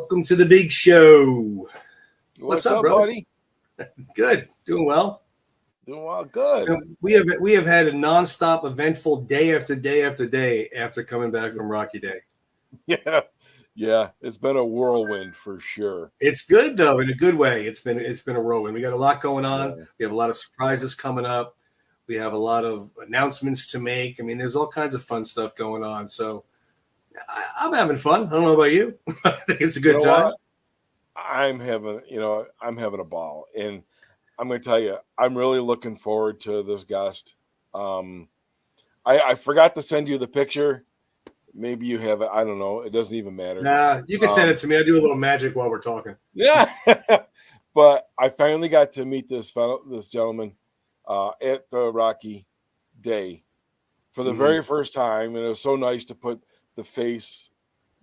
Welcome to the big show. What's up, buddy? Good. Doing well. Doing well. Good. We have had a nonstop eventful day after day after day after coming back from Rocky Day. Yeah. It's been a whirlwind for sure. It's good though, in a good way. It's been a whirlwind. We got a lot going on. Yeah. We have a lot of surprises coming up. We have a lot of announcements to make. I mean, there's all kinds of fun stuff going on. So I'm having fun. I don't know about you. I think it's a good time. What? I'm having a ball, and I'm going to tell you, I'm really looking forward to this guest. I forgot to send you the picture. Maybe you have it. I don't know. It doesn't even matter. Nah, you can send it to me. I do a little magic while we're talking. Yeah. But I finally got to meet this gentleman at the Rocky Day for the very first time, and it was so nice to put the face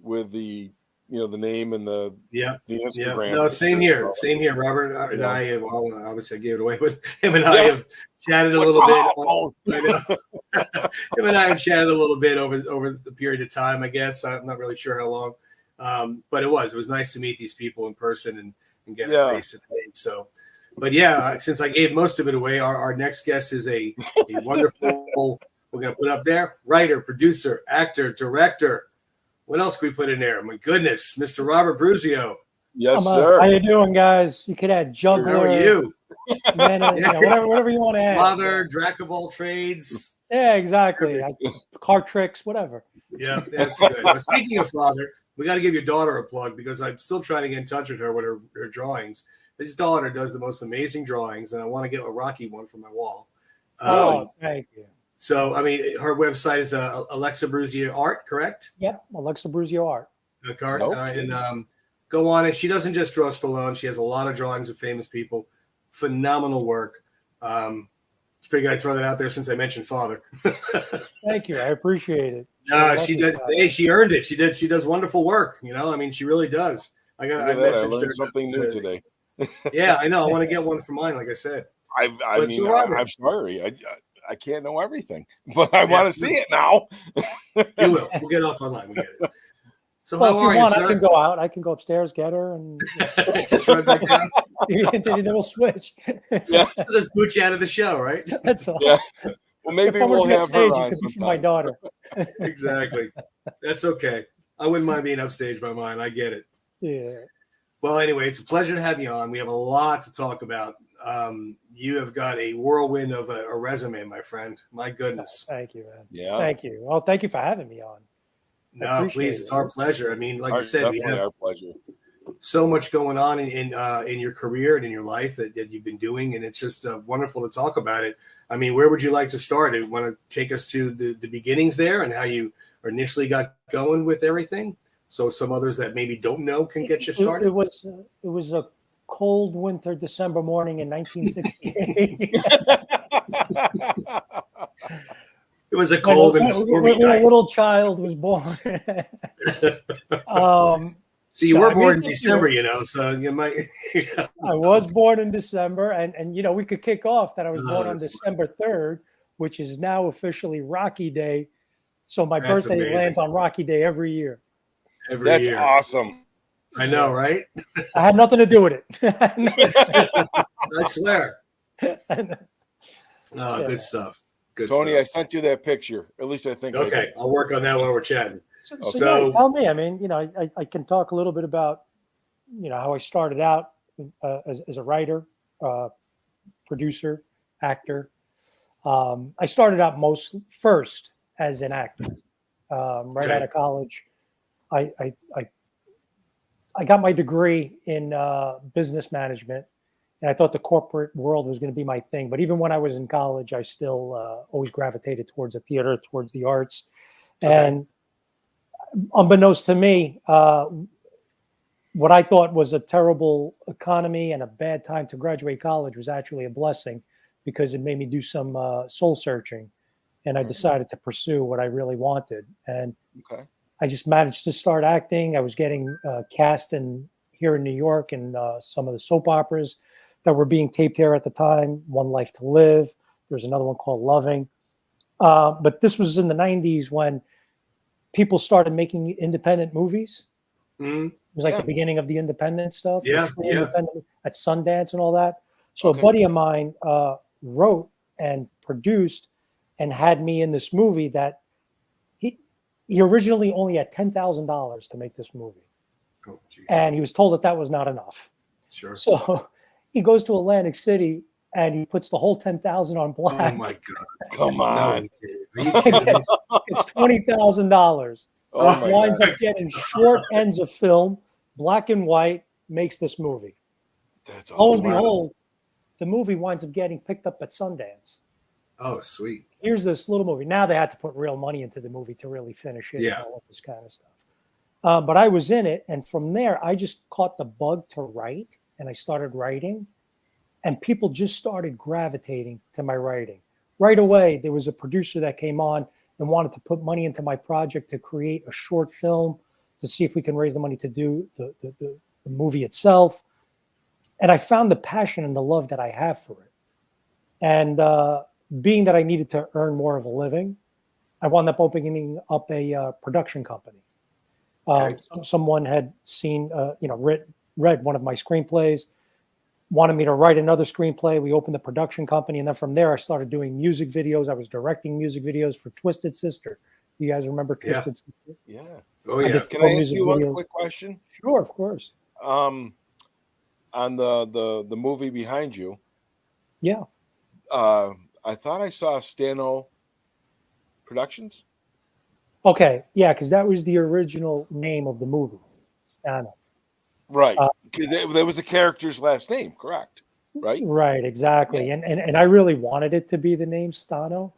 with the name and the Instagram. No, same here, Robert and I have, obviously I gave it away, but him and I have chatted a little bit. I know. Him and I have chatted a little bit over the period of time, I guess. I'm not really sure how long. But it was nice to meet these people in person and get a face to face. So, but since I gave most of it away, our next guest is a wonderful, we're going to put up there, writer, producer, actor, director. What else can we put in there? My goodness, Mr. Robert Bruzio. Yes, sir. How you doing, guys? You could add juggler. How are you? Man, whatever you want to add. Father, Jack of all trades. Yeah, exactly. Card tricks, whatever. Yeah, that's good. Now, speaking of father, we got to give your daughter a plug because I'm still trying to get in touch with her with her drawings. His daughter does the most amazing drawings, and I want to get a Rocky one for my wall. Thank you. So, I mean, her website is Alexa Bruzio Art, correct? Yep, Alexa Bruzio Art. And go on it. She doesn't just draw Stallone. She has a lot of drawings of famous people. Phenomenal work. Figured I'd throw that out there since I mentioned father. Thank you. I appreciate it. She did. Hey, she earned it. She does wonderful work. I mean, she really does. I messaged her something new today. Yeah, I know. I want to get one for mine, like I said. I'm sorry. I can't know everything, but I want to see it now. You will. We'll get off online. We'll get it. So if you want, I can go out. I can go upstairs, get her, and just run back down. Then we'll switch. Yeah, just boot you out of the show, right? That's all. Yeah. Well, maybe we'll have her on sometime. My daughter. Exactly. That's okay. I wouldn't mind being upstage by mine. I get it. Yeah. Well, anyway, it's a pleasure to have you on. We have a lot to talk about. You have got a whirlwind of a resume, my friend. My goodness. Thank you, man. Yeah. Thank you. Well, thank you for having me on. No, please. It's our pleasure. I mean, like you said, we have our pleasure. So much going on in your career and in your life that you've been doing, and it's just wonderful to talk about it. I mean, where would you like to start? Do you want to take us to the beginnings there and how you initially got going with everything? So some others that maybe don't know can get you started. It was a cold winter December morning in 1968. It was a cold and stormy night. A little child was born. So you were born in December, so you might. I was born in December, and we could kick off that I was born on December 3rd, which is now officially Rocky Day. So my birthday lands on Rocky Day every year. That's awesome. I know, right? I had nothing to do with it. I swear. Good stuff. Good Tony, stuff. I sent you that picture. At least I think. Okay, I'll work on that while we're chatting. So tell me. I mean, I can talk a little bit about, how I started out as a writer, producer, actor. I started out first as an actor. Right out of college, I got my degree in business management, and I thought the corporate world was going to be my thing. But even when I was in college, I still always gravitated towards the theater, towards the arts. Okay. And unbeknownst to me, what I thought was a terrible economy and a bad time to graduate college was actually a blessing, because it made me do some soul searching, and I decided to pursue what I really wanted. And I just managed to start acting. I was getting cast here in New York in some of the soap operas that were being taped here at the time. One Life to Live. There's another one called Loving. But this was in the 90s when people started making independent movies. Mm-hmm. was like the beginning of the independent stuff. Yeah, Independent at Sundance and all that. So a buddy of mine wrote and produced and had me in this movie that he originally only had $10,000 to make this movie. Oh, and he was told that was not enough. Sure. So he goes to Atlantic City and he puts the whole 10,000 on black. Oh my God! Come on, it's $20,000. Oh Winds up getting short ends of film, black and white, makes this movie. That's Lo awesome. and behold, the movie winds up getting picked up at Sundance. Oh, sweet. Here's this little movie. Now they had to put real money into the movie to really finish it and all of this kind of stuff. But I was in it, and from there, I just caught the bug to write, and I started writing, and people just started gravitating to my writing. Right away, there was a producer that came on and wanted to put money into my project to create a short film to see if we can raise the money to do the movie itself. And I found the passion and the love that I have for it. And being that I needed to earn more of a living, I wound up opening up a production company. Someone had seen, read one of my screenplays, wanted me to write another screenplay. We opened the production company. And then from there, I started doing music videos. I was directing music videos for Twisted Sister. You guys remember Twisted Sister? Yeah. Oh, yeah. Can I ask you one quick question? Sure, of course. On the movie behind you. Yeah. I thought I saw Stano Productions. Okay. Yeah, because that was the original name of the movie, Stano. Right. Because there was a character's last name, correct? Right. Right. Exactly. Yeah. And I really wanted it to be the name Stano,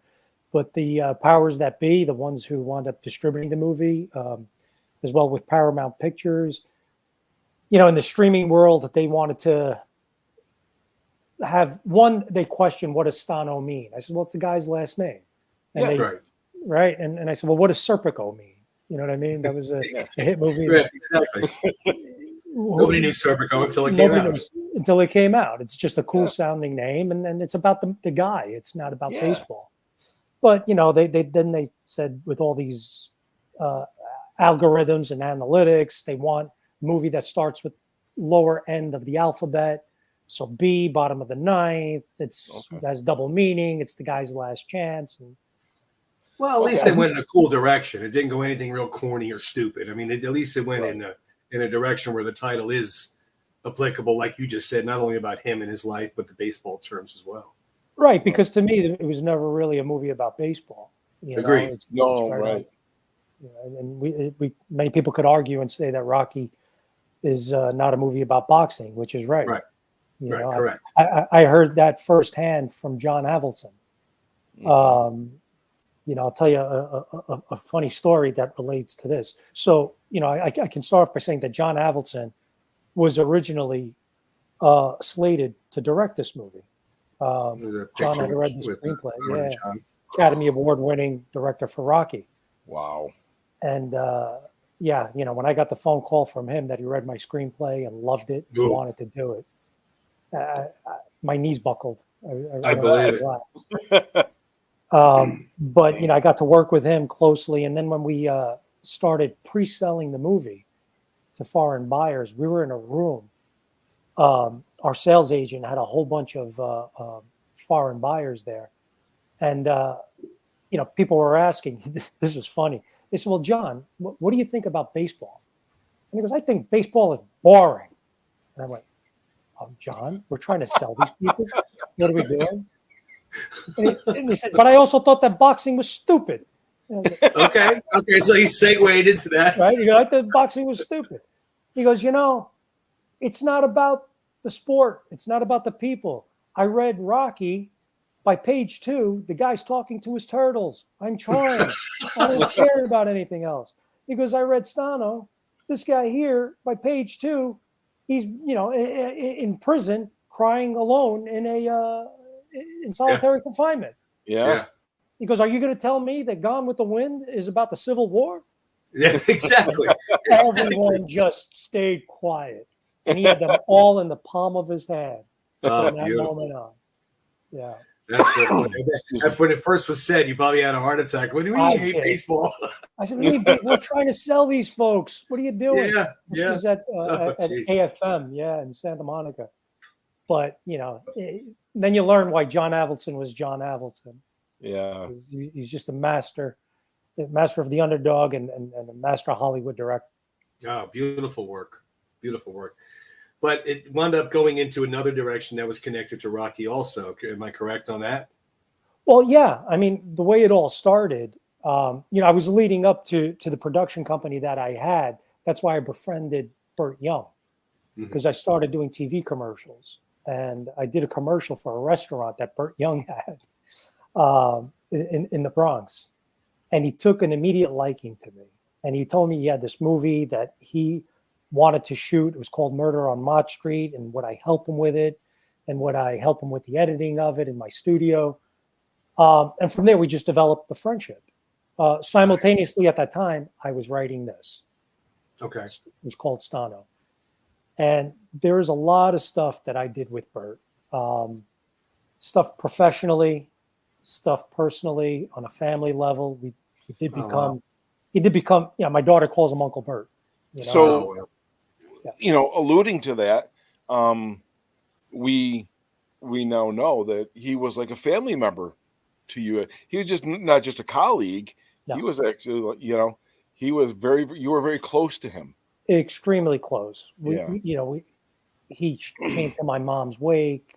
but the powers that be, the ones who wound up distributing the movie, as well with Paramount Pictures, in the streaming world, that they wanted to have they questioned, what does Stano mean? I said, well, it's the guy's last name. And right. And I said, well, what does Serpico mean? You know what I mean? That was a hit movie. Right, exactly. Nobody knew Serpico until it came out. Until it came out. It's just a cool sounding name, and it's about the guy. It's not about baseball. But they said, with all these algorithms and analytics, they want a movie that starts with lower end of the alphabet. So B, bottom of the ninth. It has double meaning. It's the guy's last chance. Well, at least they went in a cool direction. It didn't go anything real corny or stupid. I mean, at least it went in a direction where the title is applicable, like you just said, not only about him and his life, but the baseball terms as well. Right, because to me, it was never really a movie about baseball. Agreed. Right. And many people could argue and say that Rocky is not a movie about boxing, which is right. Right. Correct. I heard that firsthand from John Avildsen. I'll tell you a funny story that relates to this. So, I can start off by saying that John Avildsen was originally slated to direct this movie. John had read the screenplay. Academy Award-winning director for Rocky. Wow. And when I got the phone call from him that he read my screenplay and loved it, wanted to do it, my knees buckled. I believe it. But I got to work with him closely, and then when we started pre-selling the movie to foreign buyers, we were in a room. Our sales agent had a whole bunch of foreign buyers there, and people were asking. This was funny. They said, "Well, John, what do you think about baseball?" And he goes, "I think baseball is boring." And I went, "John, we're trying to sell these people. What are we doing?" And he said, "But I also thought that boxing was stupid." Okay, so he segued into that. Right? He goes, "I thought boxing was stupid." He goes, "It's not about the sport. It's not about the people. I read Rocky. By page 2, the guy's talking to his turtles. I'm trying. I don't care about anything else." He goes, "I read Stano. This guy here, by page 2, he's in prison, crying alone in solitary confinement." Yeah. He goes, "Are you going to tell me that Gone with the Wind is about the Civil War?" Yeah, exactly. Everyone just stayed quiet, and he had them all in the palm of his hand from that moment on. Yeah. That's so funny. When it first was said, you probably had a heart attack. What do you mean you hate baseball? I said, we're trying to sell these folks. What are you doing? This was at AFM, in Santa Monica. But, then you learn why John Avildsen was John Avildsen. Yeah. He's just a master of the underdog and a master Hollywood director. Oh, beautiful work. Beautiful work. But it wound up going into another direction that was connected to Rocky also. Am I correct on that? Well, yeah. I mean, the way it all started, I was leading up to the production company that I had. That's why I befriended Burt Young, because I started doing TV commercials. And I did a commercial for a restaurant that Burt Young had in the Bronx. And he took an immediate liking to me. And he told me he had this movie that he wanted to shoot. It was called Murder on Mott Street, and would I help him with it, and would I help him with the editing of it in my studio. And from there, we just developed the friendship. Simultaneously at that time, I was writing this. Okay. It was called Stano. And there is a lot of stuff that I did with Burt. Stuff professionally, stuff personally, on a family level. We did become, he did become, my daughter calls him Uncle Burt. So, alluding to that, we now know that he was like a family member to you. He was just not just a colleague. No. He was actually, you were very close to him. Extremely close. He came to my mom's wake.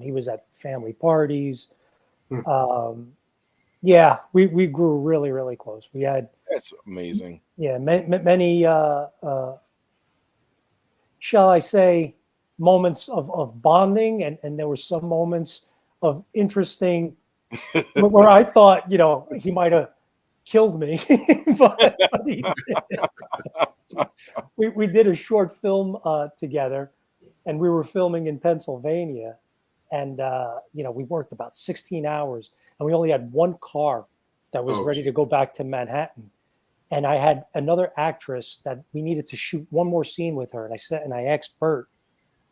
He was at family parties. We grew really, really close. We had. That's amazing. Yeah, many shall I say, moments of bonding, and there were some moments of interesting where I thought, he might have killed me, but he didn't. We did a short film together, and we were filming in Pennsylvania, and we worked about 16 hours, and we only had one car that was ready to go back to Manhattan. And I had another actress that we needed to shoot one more scene with her. And I asked Burt,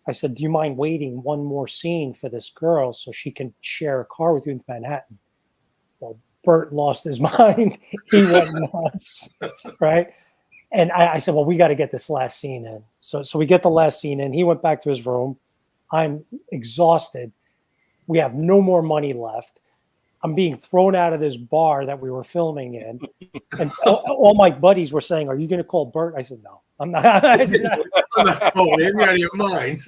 I said, do you mind waiting one more scene for this girl so she can share a car with you in Manhattan? Well, Burt lost his mind. He went nuts, right? And I said, well, we got to get this last scene in. So we get the last scene in. He went back to his room. I'm exhausted. We have no more money left. I'm being thrown out of this bar that we were filming in. And all my buddies were saying, are you going to call Burt? I said, no, I'm not. I'm not calling him. You're out of your mind.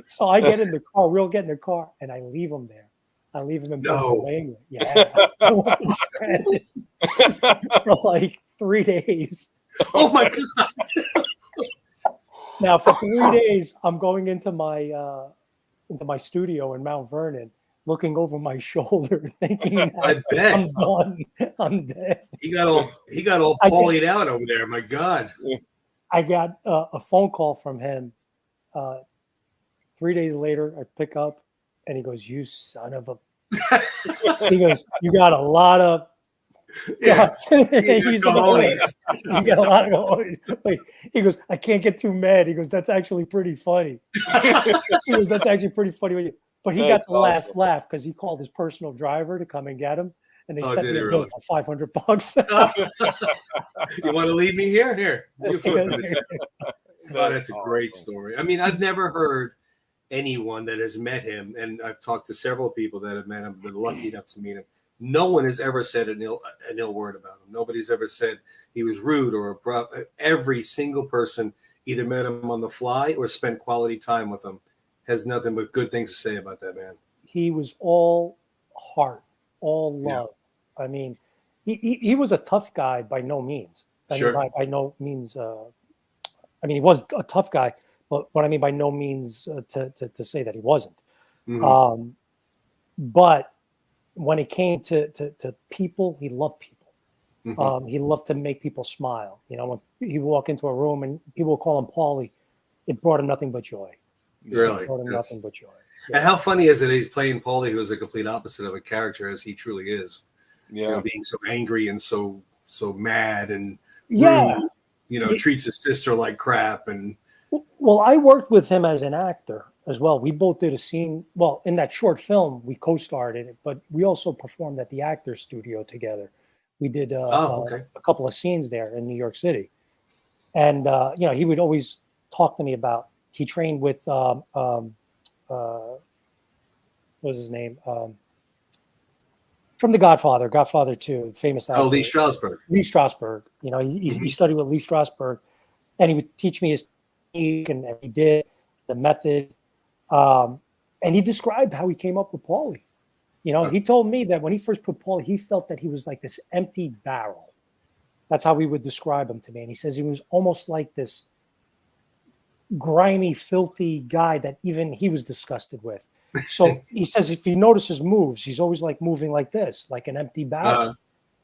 So I get in the car. We'll get in the car, and I leave him there. I leave him in Pennsylvania. Yeah. For like 3 days. Oh, my God. Now, for 3 days, I'm going into my studio in Mount Vernon, looking over my shoulder, thinking I'm done. I'm dead. He got all polyed out over there. My God. I got a phone call from him 3 days later. I pick up, and he goes, "You son of a." He goes, "You got a lot of." Yeah. You got a lot of. He goes, "I can't get too mad." He goes, "That's actually pretty funny." He goes, "That's actually pretty funny." But he got the last laugh because he called his personal driver to come and get him, and they sent me a bill for $500. You want to leave me here? Here. Oh, that's a great story. I mean, I've never heard anyone that has met him, and I've talked to several people that have met him, been lucky enough to meet him. No one has ever said an ill word about him. Nobody's ever said he was rude or abrupt. Every single person either met him on the fly or spent quality time with him has nothing but good things to say about that man. He was all heart, all love. Yeah. I mean, he was a tough guy by no means. By no means. He was a tough guy, but what I mean by no means to say that he wasn't. Mm-hmm. But when it came to people, he loved people. Mm-hmm. He loved to make people smile. When he would walk into a room and people would call him Paulie, it brought him nothing but joy. Really? Nothing but joy. Yeah. And how funny is it he's playing Paulie, who is a complete opposite of a character as he truly is. Yeah. Being so angry and so mad and rude, treats his sister like crap. And well, I worked with him as an actor. as well. We both did a scene. Well, in that short film, we co-starred in it, but we also performed at the Actors Studio together. We did a couple of scenes there in New York City. And, you know, he would always talk to me about, he trained with, what was his name? From The Godfather, Godfather 2, famous actor. Oh, Lee Strasberg. Lee Strasberg. You know, he studied with Lee Strasberg, and he would teach me his technique, and he did the method. And he described how he came up with Paulie. You know, he told me that when he first put Paulie, he felt that he was like this empty barrel. That's how he would describe him to me. And he says he was almost like this grimy, filthy guy that even he was disgusted with. So he says if you notice his moves, he's always like moving like this, like an empty barrel.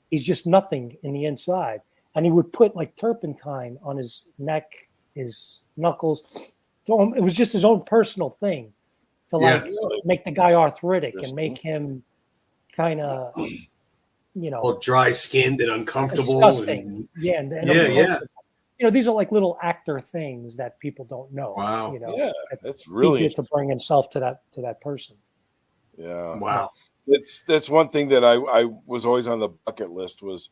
He's just nothing in the inside. And he would put like turpentine on his neck, his knuckles. So it was just his own personal thing to like make the guy arthritic and make him kind of, you know, all dry skinned and uncomfortable. Disgusting. You know, these are like little actor things that people don't know. Wow. You know, that's really he did to bring himself to that person. Yeah. Wow. That's one thing that I was always on the bucket list was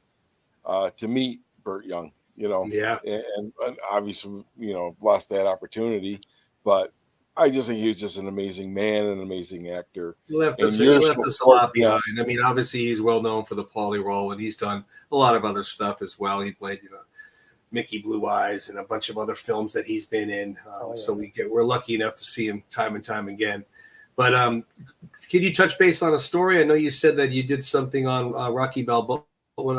to meet Burt Young. You know. Yeah. And obviously, you know, lost that opportunity, but I just think he was just an amazing man, an amazing actor. He left us a lot behind. I mean, obviously he's well known for the Paulie role, and he's done a lot of other stuff as well. He played, you know, Mickey Blue Eyes and a bunch of other films that he's been in. So we're lucky enough to see him time and time again. But can you touch base on a story? I know you said that you did something on Rocky Balboa when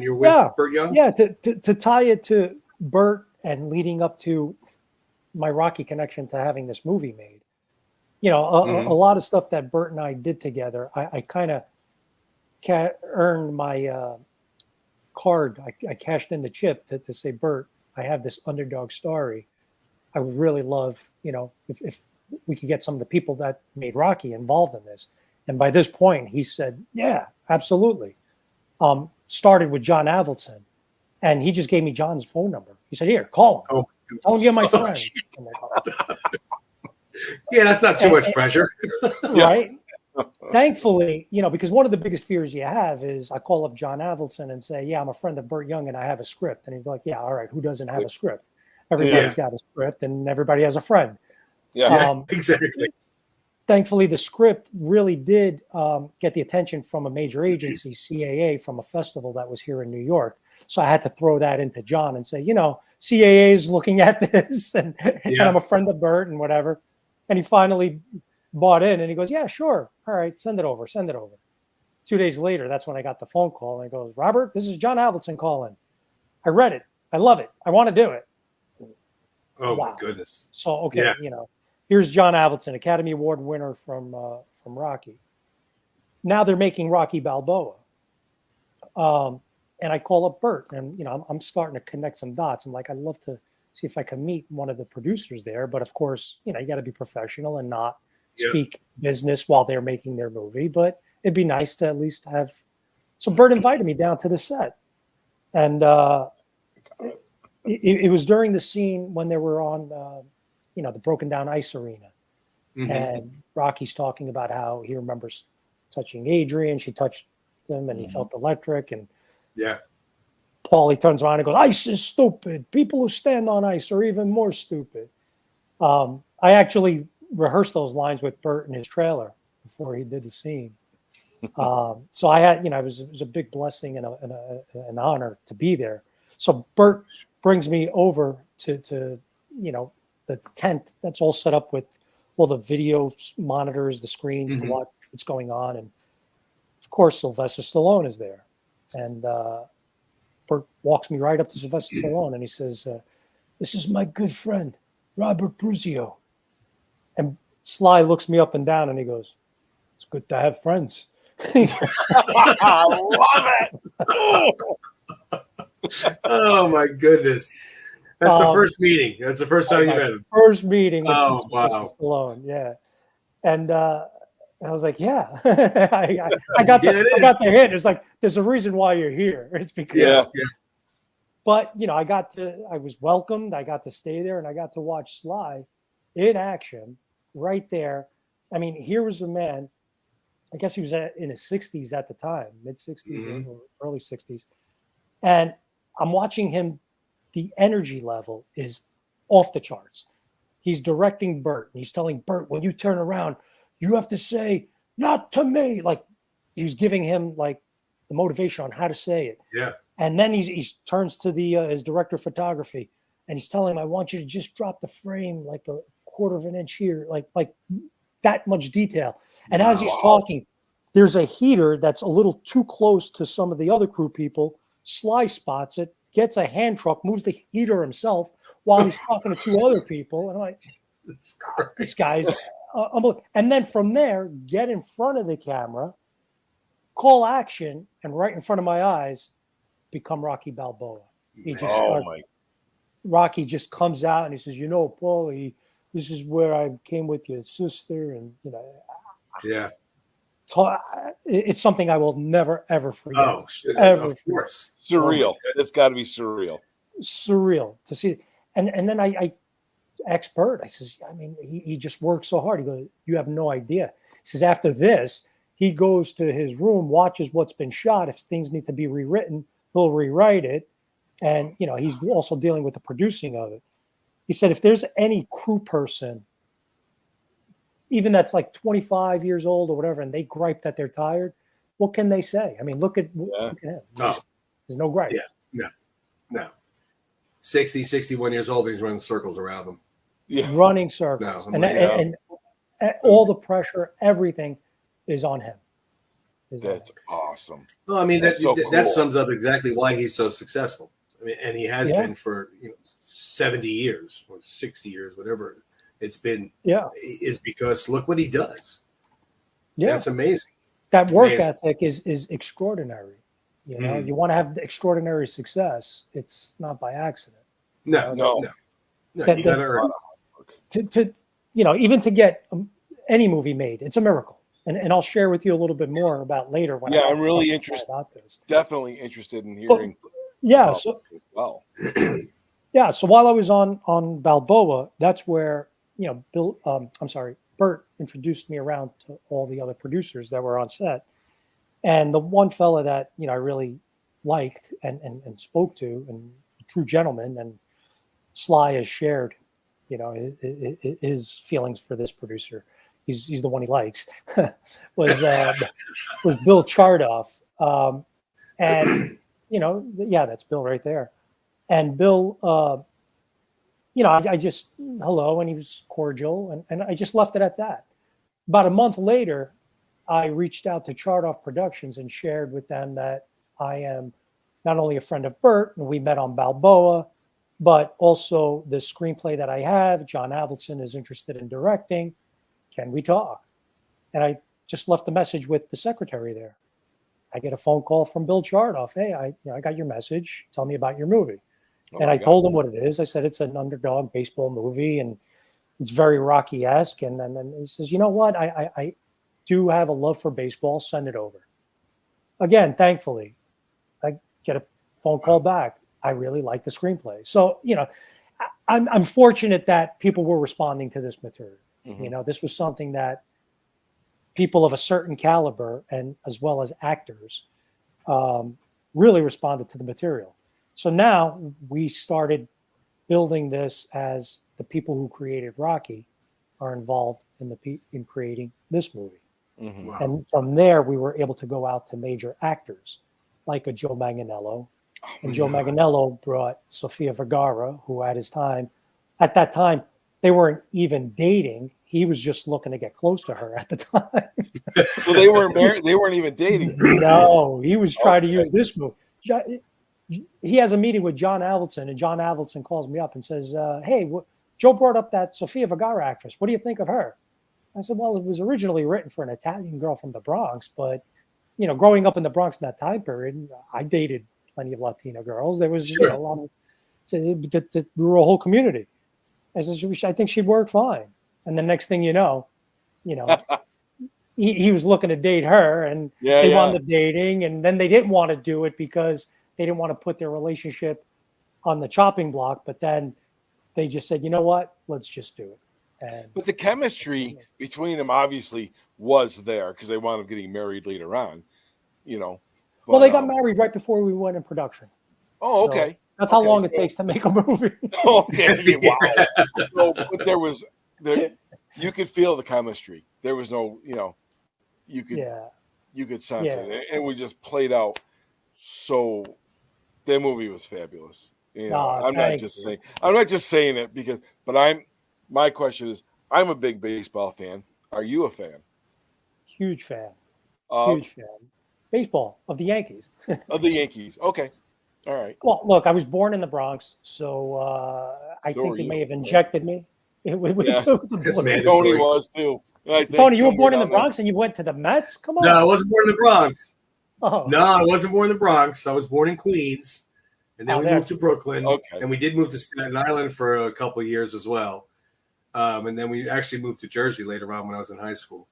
you were with Burt Young. Yeah, to tie it to Burt and leading up to my Rocky connection to having this movie made. You know, a lot of stuff that Burt and I did together, I kind of earned my card. I cashed in the chip to say, Burt, I have this underdog story. I would really love, you know, if we could get some of the people that made Rocky involved in this. And by this point, he said, yeah, absolutely. Started with John Avildsen, and he just gave me John's phone number. He said, here, call him. Tell him you're my friend. Yeah, that's not too much pressure. Right? Thankfully, you know, because one of the biggest fears you have is I call up John Avildsen and say, yeah, I'm a friend of Burt Young and I have a script. And he's like, yeah, all right, who doesn't have a script? Everybody's got a script and everybody has a friend. Yeah, exactly. Thankfully, the script really did get the attention from a major agency, CAA, from a festival that was here in New York. So I had to throw that into John and say, you know, CAA is looking at this and I'm a friend of Burt and whatever. And he finally bought in and he goes, yeah, sure. All right, send it over. 2 days later, that's when I got the phone call and he goes, Robert, this is John Avildsen calling. I read it. I love it. I want to do it. Oh, wow. My goodness. So, okay, you know, here's John Avildsen, Academy Award winner from Rocky. Now they're making Rocky Balboa. And I call up Burt and, you know, I'm starting to connect some dots. I'm like, I'd love to see if I can meet one of the producers there. But of course, you know, you got to be professional and not speak business while they're making their movie. But it'd be nice to at least have. So Burt invited me down to the set. And it was during the scene when they were on, you know, the broken down ice arena. Mm-hmm. And Rocky's talking about how he remembers touching Adrian. She touched him and he felt electric. And Paulie turns around and goes, ice is stupid. People who stand on ice are even more stupid. I actually rehearsed those lines with Burt in his trailer before he did the scene. So I had, you know, it was a big blessing and an honor to be there. So Burt brings me over to you know, the tent that's all set up with all the video monitors, the screens to watch what's going on. And of course, Sylvester Stallone is there. And Burt walks me right up to Sylvester Stallone and he says, this is my good friend, Robert Bruzio. And Sly looks me up and down and he goes, it's good to have friends. I love it. Oh my goodness. That's the first meeting. That's the first time you met him. First meeting with wow. Stallone, yeah. And I was like, yeah. I got the hint. It's like, there's a reason why you're here. It's because But you know, I was welcomed, I got to stay there and I got to watch Sly in action right there. I mean, here was a man, I guess he was in his 60s at the time, mid 60s or early 60s. And I'm watching him. The energy level is off the charts. He's directing Burt, and he's telling Burt, when you turn around, you have to say, not to me. Like, he was giving him like the motivation on how to say it. Yeah. And then he turns to the his director of photography, and he's telling him, I want you to just drop the frame like a quarter of an inch here, like that much detail. And as he's talking, there's a heater that's a little too close to some of the other crew people. Sly spots it, gets a hand truck, moves the heater himself while he's talking to two other people. And I'm like, this guy's unbelievable. And then from there, get in front of the camera, call action, and right in front of my eyes, become Rocky Balboa. He just Rocky just comes out and he says, you know, Paulie, this is where I came with your sister. And, you know, yeah. It's something I will never, ever forget. Oh, ever. Of course. Surreal. It's got to be surreal. Surreal to see. And then I asked Burt, I says, I mean, he just works so hard. He goes, you have no idea. He says, after this, he goes to his room, watches what's been shot. If things need to be rewritten, he'll rewrite it. And, you know, he's also dealing with the producing of it. He said, if there's any crew person, even that's like 25 years old or whatever, and they gripe that they're tired, what can they say? I mean, look at him. No. There's no gripe. Yeah, no. 60, 61 years old, he's running circles around them. Yeah. Running circles. No, and all the pressure, everything is on him. That's awesome. Well, I mean, that sums up exactly why he's so successful. I mean, and he has been for 70 years or 60 years, whatever it's been. Yeah, is because look what he does. Yeah, that's amazing. That work ethic is extraordinary. You know, you want to have extraordinary success. It's not by accident. No. You got to earn it. To even to get any movie made, it's a miracle. And I'll share with you a little bit more about later. When I'm really interested about this. Definitely interested in hearing. So while I was on Balboa, that's where Burt introduced me around to all the other producers that were on set, and the one fella that I really liked and spoke to, and a true gentleman, and Sly has shared, his feelings for this producer. He's the one he likes. was Bill Chardoff, and that's Bill right there. And Bill, I just hello, and he was cordial, and I just left it at that. About a month later, I reached out to Chardoff Productions and shared with them that I am not only a friend of Burt, and we met on Balboa, but also the screenplay that I have, John Avildsen is interested in directing. Can we talk? And I just left the message with the secretary there. I get a phone call from Bill Chardoff. Hey, I got your message. Tell me about your movie. And I told him what it is. I said, it's an underdog baseball movie, and it's very Rocky-esque. And then he says, you know what? I do have a love for baseball. Send it over. Again, thankfully, I get a phone call back. I really like the screenplay. So, I'm fortunate that people were responding to this material. Mm-hmm. This was something that people of a certain caliber, and as well as actors, really responded to the material. So now we started building this as the people who created Rocky are involved in creating this movie. Mm-hmm. Wow. And from there, we were able to go out to major actors like a Joe Manganiello. And Joe Manganiello brought Sofia Vergara, who at that time, they weren't even dating. He was just looking to get close to her at the time. So they weren't married. They weren't even dating. No, he was trying to use this movie. He has a meeting with John Avildsen, and John Avildsen calls me up and says, hey, Joe brought up that Sofia Vergara actress. What do you think of her? I said, well, it was originally written for an Italian girl from the Bronx, but, growing up in the Bronx in that time period, I dated plenty of Latina girls. There was a lot of, we were a whole community. I said, I think she'd work fine. And the next thing you know, he was looking to date her, and they wound up dating, and then they didn't want to do it because they didn't want to put their relationship on the chopping block. But then they just said, you know what? Let's just do it. But the chemistry between them obviously was there because they wound up getting married later on, you know. But, well, they got married right before we went in production. Oh, okay. So that's how long it takes to make a movie. Okay, wow. So, but you could feel the chemistry. There was no, you could sense it, and we just played out. So that movie was fabulous. I'm not just saying it because, but my question is, I'm a big baseball fan. Are you a fan? Huge fan. Huge fan. Baseball of the Yankees. Of the Yankees. Okay. All right. Well, look, I was born in the Bronx, so I think they may have injected me. Tony was too. Tony, you were born in the Bronx and you went to the Mets? Come on. No, I wasn't born in the Bronx. Oh. No, I wasn't born in the Bronx. I was born in Queens, and then we moved to Brooklyn, and we did move to Staten Island for a couple of years as well. And then we actually moved to Jersey later on when I was in high school.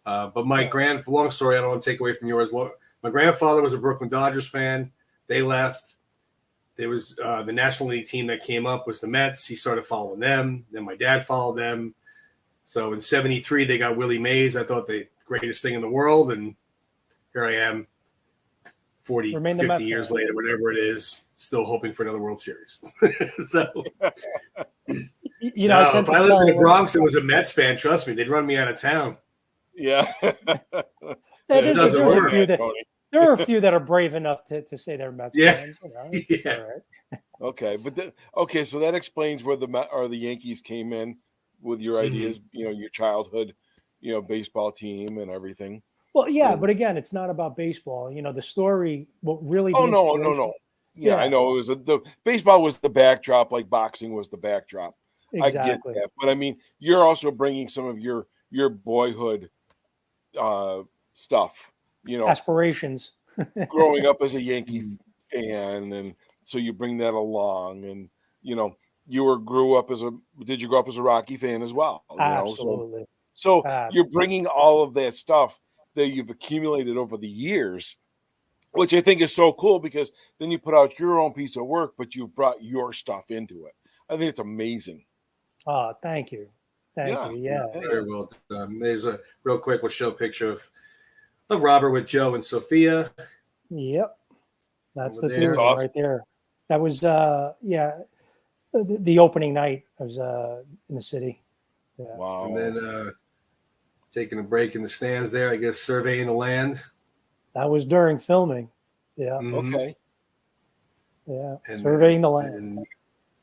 But my long story, I don't want to take away from yours. My grandfather was a Brooklyn Dodgers fan. They left. There was the National League team that came up was the Mets. He started following them. Then my dad followed them. So in '73, they got Willie Mays. I thought the greatest thing in the world. And here I am, 50 years later, whatever it is, still hoping for another World Series. So, if I lived in the Bronx and was a Mets fan, trust me, they'd run me out of town. Yeah. It doesn't work. There are a few that are brave enough to say they're Mets fans. It's all right. Okay, but so that explains where the Yankees came in with your ideas. Your childhood, baseball team and everything. Well, yeah, but again, it's not about baseball. The story. What really? Oh no. Yeah, I know it was the baseball was the backdrop, like boxing was the backdrop. Exactly. I get that, but I mean, you're also bringing some of your boyhood stuff. Aspirations. Growing up as a Yankee fan, and so you bring that along, and you grew up as a Rocky fan as well? Absolutely. So you're bringing all of that stuff that you've accumulated over the years, which I think is so cool because then you put out your own piece of work, but you've brought your stuff into it. I think it's amazing. Oh, thank you. Thank you. Yeah. Very well done. There's a real quick, we'll show a picture of Robert with Joe and Sophia. Yep. That's the theory right there. That was, the opening night. I was in the city. Yeah. Wow. And then taking a break in the stands there, I guess, surveying the land. That was during filming. Yeah. Mm-hmm. Okay. Yeah. And surveying the land. And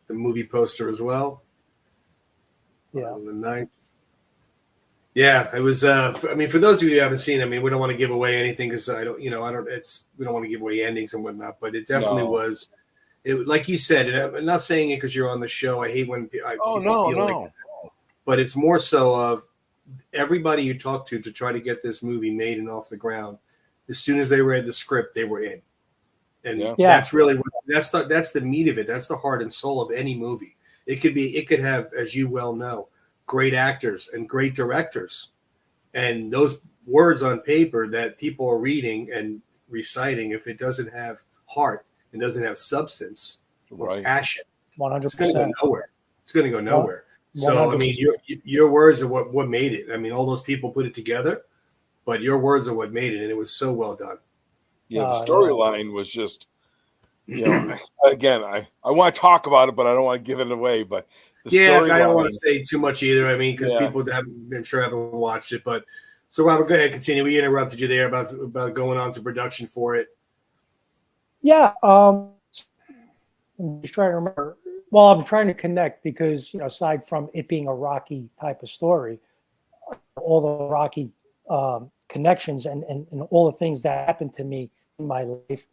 the movie poster as well. Yeah. On the 9th. Yeah, it was. For those of you who haven't seen, we don't want to give away anything because we don't want to give away endings and whatnot. But it definitely was. It like you said, and I'm not saying it because you're on the show. I hate when people feel like that. But it's more so of everybody you talk to try to get this movie made and off the ground. As soon as they read the script, they were in, and that's really that's the meat of it. That's the heart and soul of any movie. It could have, as you well know, great actors and great directors, and those words on paper that people are reading and reciting, if it doesn't have heart and doesn't have substance or passion, 100%, it's going to go nowhere. It's going to go nowhere. 100%. So your words are what made it. All those people put it together, but your words are what made it, and it was so well done. Yeah, the storyline was just, again, I want to talk about it, but I don't want to give it away, but. I don't want to say too much either. Because people I'm sure haven't watched it. But so, Robert, go ahead, continue. We interrupted you there about going on to production for it. Yeah, I'm just trying to remember. Well, I'm trying to connect because aside from it being a Rocky type of story, all the Rocky connections and all the things that happened to me in my life,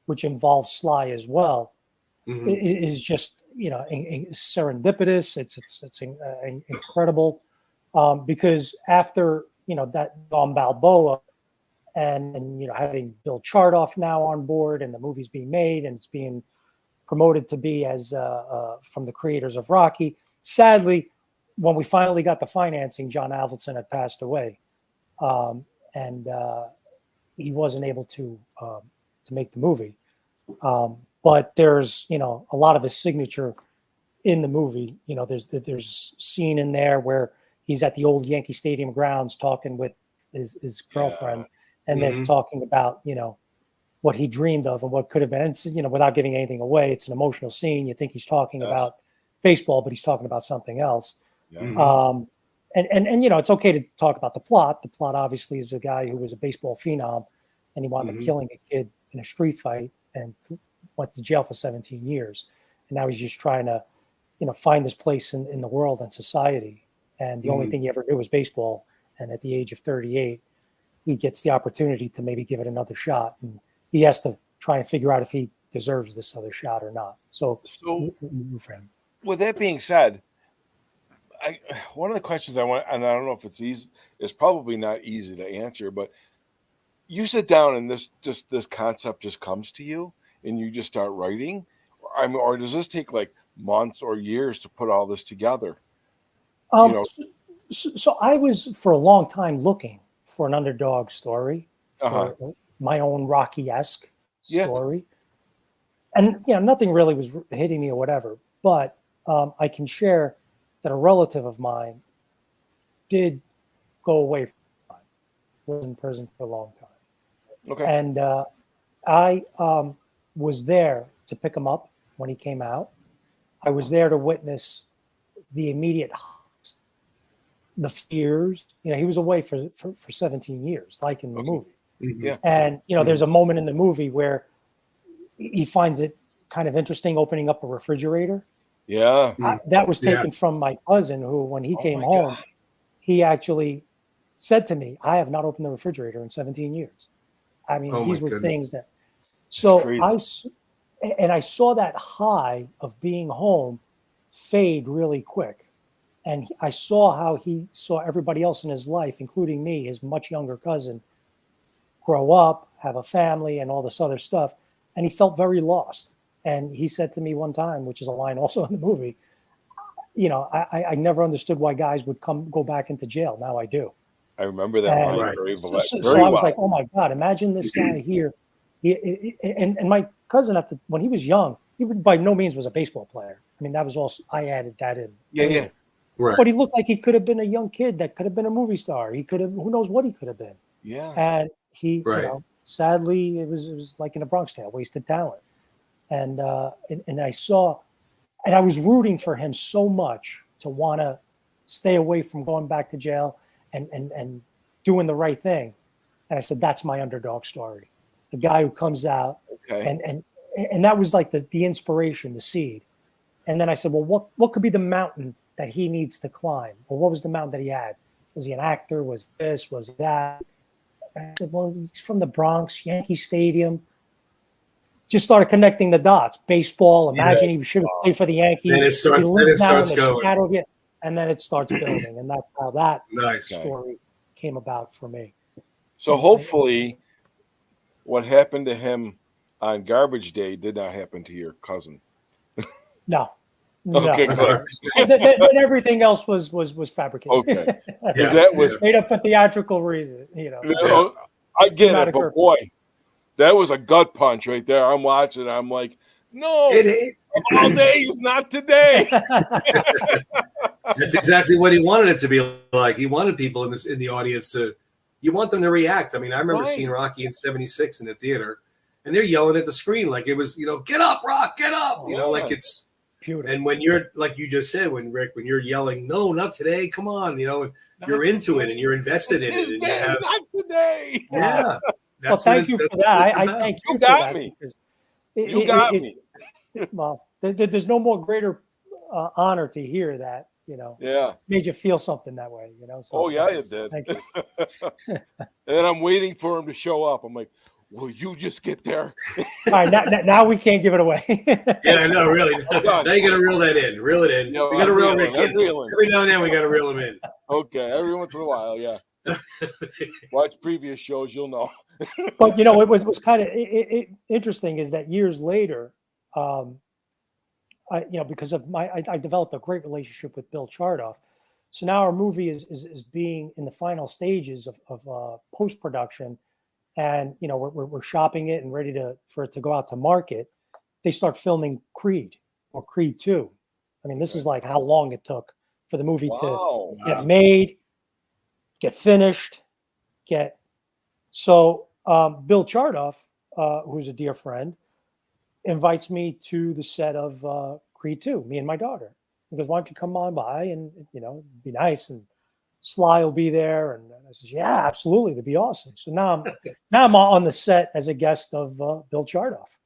which involves Sly as well, is just serendipitous. It's incredible because after that Don Balboa and having Bill Chardoff now on board and the movie's being made and it's being promoted to be as from the creators of Rocky. Sadly, when we finally got the financing, John Avildsen had passed away, and he wasn't able to make the movie. But there's a lot of his signature in the movie. You know, there's scene in there where he's at the old Yankee Stadium grounds talking with his girlfriend, and then talking about, you know, what he dreamed of and what could have been. And, you know, without giving anything away, it's an emotional scene. You think he's talking about baseball, but he's talking about something else. And you know, it's okay to talk about the plot. The plot obviously is a guy who was a baseball phenom, and he wound up killing a kid in a street fight and went to jail for 17 years. And now he's just trying to, you know, find his place in the world and society. And the only thing he ever knew was baseball. And at the age of 38, he gets the opportunity to maybe give it another shot. And he has to try and figure out if he deserves this other shot or not. So for him. With that being said, one of the questions I want, and I don't know if it's easy, it's probably not easy to answer, but you sit down and this concept just comes to you and you just start writing? Or does this take like months or years to put all this together? You know? So I was for a long time looking for an underdog story, for my own Rocky-esque story. And, you know, nothing really was hitting me or whatever, but I can share that a relative of mine did go away from time, was in prison for a long time. Okay. And I was there to pick him up when he came out. I was there to witness the immediate highs, the fears. You know, he was away for 17 years, like in the movie. Yeah. And, you know, there's a moment in the movie where he finds it kind of interesting opening up a refrigerator. Yeah. That was taken from my cousin, who, when he came home, he actually said to me, I have not opened the refrigerator in 17 years. I mean, these were things that, so I saw that high of being home fade really quick. And I saw how he saw everybody else in his life, including me, his much younger cousin, grow up, have a family, and all this other stuff. And he felt very lost. And he said to me one time, which is a line also in the movie, you know, I never understood why guys would go back into jail. Now I do. I remember that line very well. So I was like, oh my God, imagine this guy here. And my cousin when he was young, he by no means was a baseball player. I mean, that was all, I added that in. Yeah. Right. But he looked like he could have been a young kid that could have been a movie star. He could have, who knows what he could have been. Yeah. And he, you know, sadly, it was like in a Bronx Tale, wasted talent. And I saw, and I was rooting for him so much to want to stay away from going back to jail and doing the right thing. And I said, that's my underdog story. The guy who comes out, and that was like the inspiration, the seed. And then I said, well, what could be the mountain that he needs to climb? Or what was the mountain that he had? Was he an actor? Was this? Was that? And I said, well, he's from the Bronx, Yankee Stadium. Just started connecting the dots. Baseball. Imagine he should have played for the Yankees. Then it starts going. And then it starts building. And that's how that story came about for me. So hopefully what happened to him on Garbage Day did not happen to your cousin. No. Okay, good. Then everything else was fabricated. Okay. Because that was made up for theatrical reason, you know. I get it, but boy, that was a gut punch right there. I'm watching. I'm like, no, all day is not today. That's exactly what he wanted it to be like. He wanted people in the audience you want them to react. I mean, I remember seeing Rocky in '76 in the theater, and they're yelling at the screen like it was, you know, get up, Rock, get up. You know, like it's beautiful. And when you're, like you just said, when you're yelling, no, not today, come on, you know, you're into it and you're invested in it. And not today. Yeah. Well, thank you for that. I thank you. You got me. You got me. Well, there's no more greater honor to hear that, you know. Yeah. Made you feel something that way, you know. So, it did. Thank you. And I'm waiting for him to show up. I'm like, will you just get there? All right, now we can't give it away. Yeah, no, really. Now you got to reel that in. Reel it in. Yeah, we got to reel Rick in. Reeling. Every now and then we got to reel him in. Okay, every once in a while, yeah. Watch previous shows, you'll know. But, you know, it was kind of interesting is that years later, because of I developed a great relationship with Bill Chardoff. So now our movie is being in the final stages of post-production. And, you know, we're shopping it and ready for it to go out to market. They start filming Creed or Creed 2. I mean, this is like how long it took for the movie to get Wow. made, get finished, So Bill Chardoff, who's a dear friend, invites me to the set of Creed 2, me and my daughter. He goes, why don't you come on by and, be nice, and Sly will be there. And I says, yeah, absolutely. That'd be awesome. So now I'm on the set as a guest of Bill Chardoff.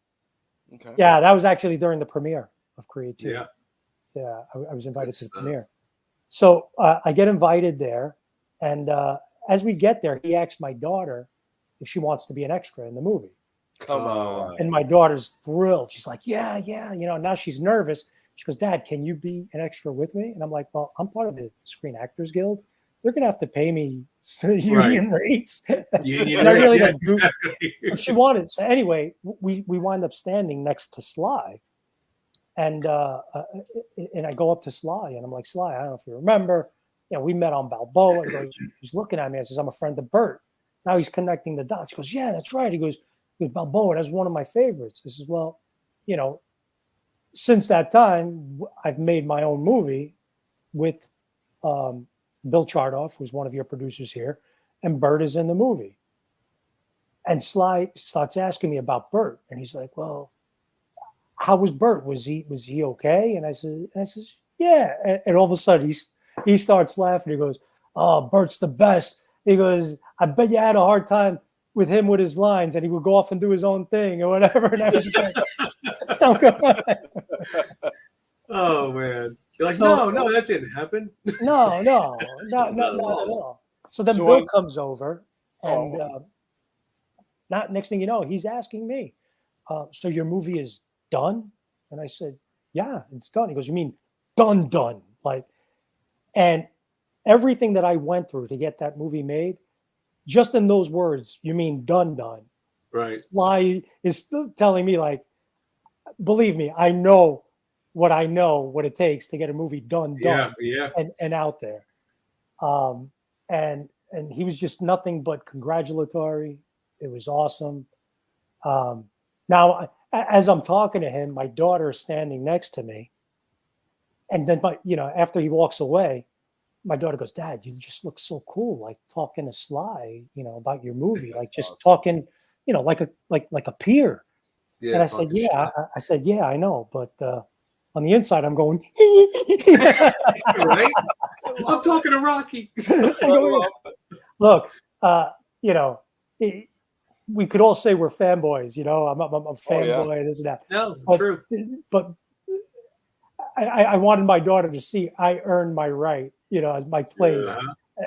Okay. Yeah, that was actually during the premiere of Creed 2. Yeah. Yeah, I was invited to the premiere. So I get invited there. And as we get there, he asks my daughter if she wants to be an extra in the movie. Come on. And my daughter's thrilled. She's like, yeah. Now she's nervous. She goes, Dad, can you be an extra with me? And I'm like, well, I'm part of the Screen Actors Guild. They're going to have to pay me union rates. Union I really rate, don't do. She wanted. So anyway, we wind up standing next to Sly. And I go up to Sly, and I'm like, Sly, I don't know if you remember. We met on Balboa. He's looking at me. I says, I'm a friend of Burt. Now he's connecting the dots. He goes, yeah, that's right. He goes, Balboa, that's one of my favorites. I says, well, since that time, I've made my own movie with Bill Chardoff, who's one of your producers here, and Burt is in the movie. And Sly starts asking me about Burt, and he's like, well, how was Burt? Was he okay? And I says, yeah. And all of a sudden he starts laughing. He goes, oh, Burt's the best. He goes, I bet you had a hard time with him with his lines, and he would go off and do his own thing or whatever. And I was just like, oh man. You're like, no, that didn't happen. No, not at all. So then Bill comes over, and next thing you know, he's asking me, so your movie is done? And I said, yeah, it's done. He goes, you mean done? Like, and everything that I went through to get that movie made, just in those words, you mean done. Right. Sly is still telling me, like, believe me, I know what it takes to get a movie done. And out there. And he was just nothing but congratulatory. It was awesome. Now, as I'm talking to him, my daughter is standing next to me. And then, after he walks away, my daughter goes, Dad, you just look so cool, like talking to Sly, about your movie, like just talking, like a peer. Yeah, and I said, yeah. I said, yeah, I know. But on the inside, I'm going, right? I'm talking to Rocky. Look, we could all say we're fanboys, I'm a fanboy, this and that. No, true. But I wanted my daughter to see I earned my right, as my place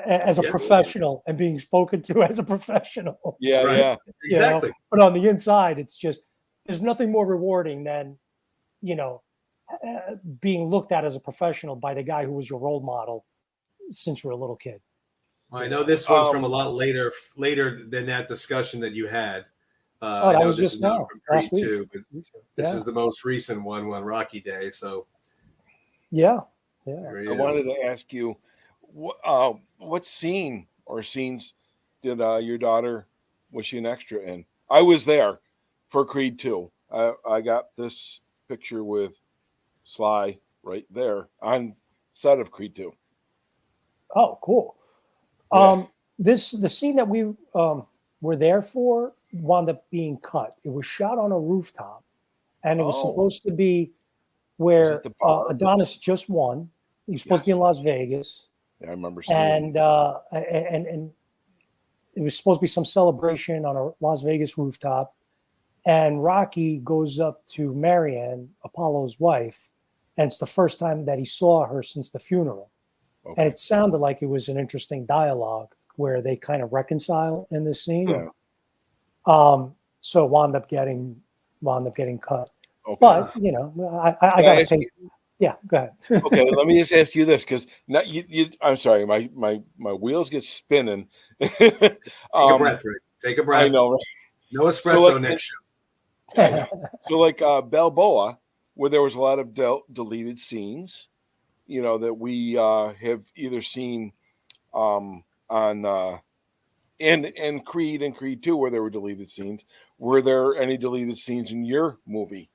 as a professional and being spoken to as a professional. Yeah, right. Yeah, exactly. But on the inside, it's just, there's nothing more rewarding than, being looked at as a professional by the guy who was your role model since you were a little kid. I know this one's from a lot later than that discussion that you had. That was just now, last week. Too, but this is the most recent one Rocky Day. So, yeah. I wanted to ask you, what scene or scenes did your daughter, was she an extra in? I was there for Creed 2. I got this picture with Sly right there on set of Creed 2. Oh, cool. Yeah. The scene that we were there for wound up being cut. It was shot on a rooftop, and it was supposed to be where Adonis just won. He was supposed to be in Las Vegas. Yeah, I remember seeing and it was supposed to be some celebration on a Las Vegas rooftop. And Rocky goes up to Marianne, Apollo's wife, and it's the first time that he saw her since the funeral. Okay. And it sounded like it was an interesting dialogue where they kind of reconcile in this scene. Yeah. So it wound up getting cut. Okay. But I got to say, yeah, go ahead. Okay, let me just ask you this, because I'm sorry, my wheels get spinning. Take a breath, Rick. Take a breath. I know, right? No espresso next show. So like Balboa, where there was a lot of deleted scenes, that we have either seen on and Creed and Creed 2, where there were deleted scenes. Were there any deleted scenes in your movie?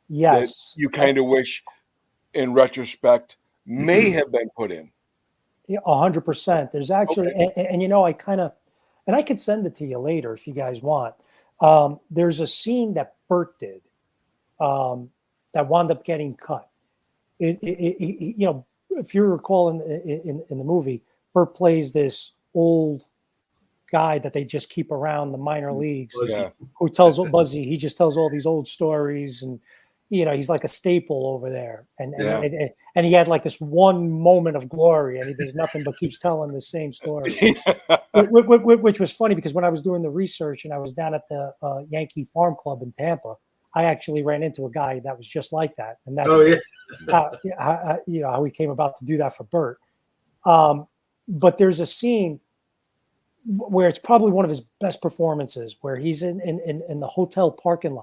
Yes. That you kind of wish in retrospect, may have been put in. Yeah, 100%. There's actually, and you know, I could send it to you later if you guys want. There's a scene that Burt did that wound up getting cut. You know, if you recall in the movie, Burt plays this old guy that they just keep around the minor leagues, who tells Buzzy. He just tells all these old stories, and you know, he's like a staple over there. And he had like this one moment of glory, and he does nothing but keeps telling the same story, which was funny because when I was doing the research and I was down at the Yankee Farm Club in Tampa, I actually ran into a guy that was just like that, and that's how, you know, how we came about to do that for Burt. But there's a scene where it's probably one of his best performances, where he's in the motel parking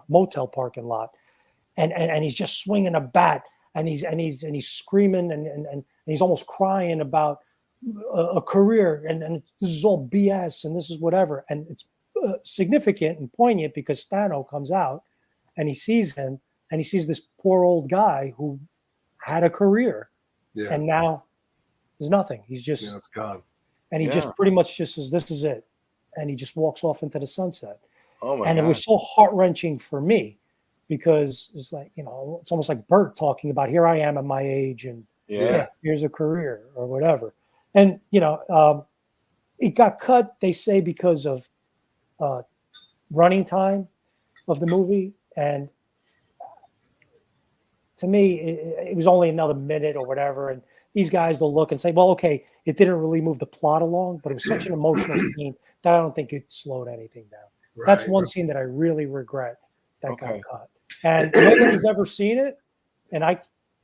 lot, and he's just swinging a bat, and he's screaming and he's almost crying about a career, and this is all BS and this is whatever, and it's significant and poignant because Stano comes out and he sees him, and he sees this poor old guy who had a career, and now there's nothing. He's just it's gone. And he just pretty much just says, "This is it," and he just walks off into the sunset. Oh my God. It was so heart-wrenching for me because it's like, you know, it's almost like Burt talking about, here I am at my age, and here's a career or whatever. And you know, it got cut, they say, because of running time of the movie, and to me, it was only another minute or whatever, and these guys will look and say, well, okay, it didn't really move the plot along, but it was such an emotional scene that I don't think it slowed anything down. Right. That's one scene that I really regret that got cut. And nobody's ever seen it. And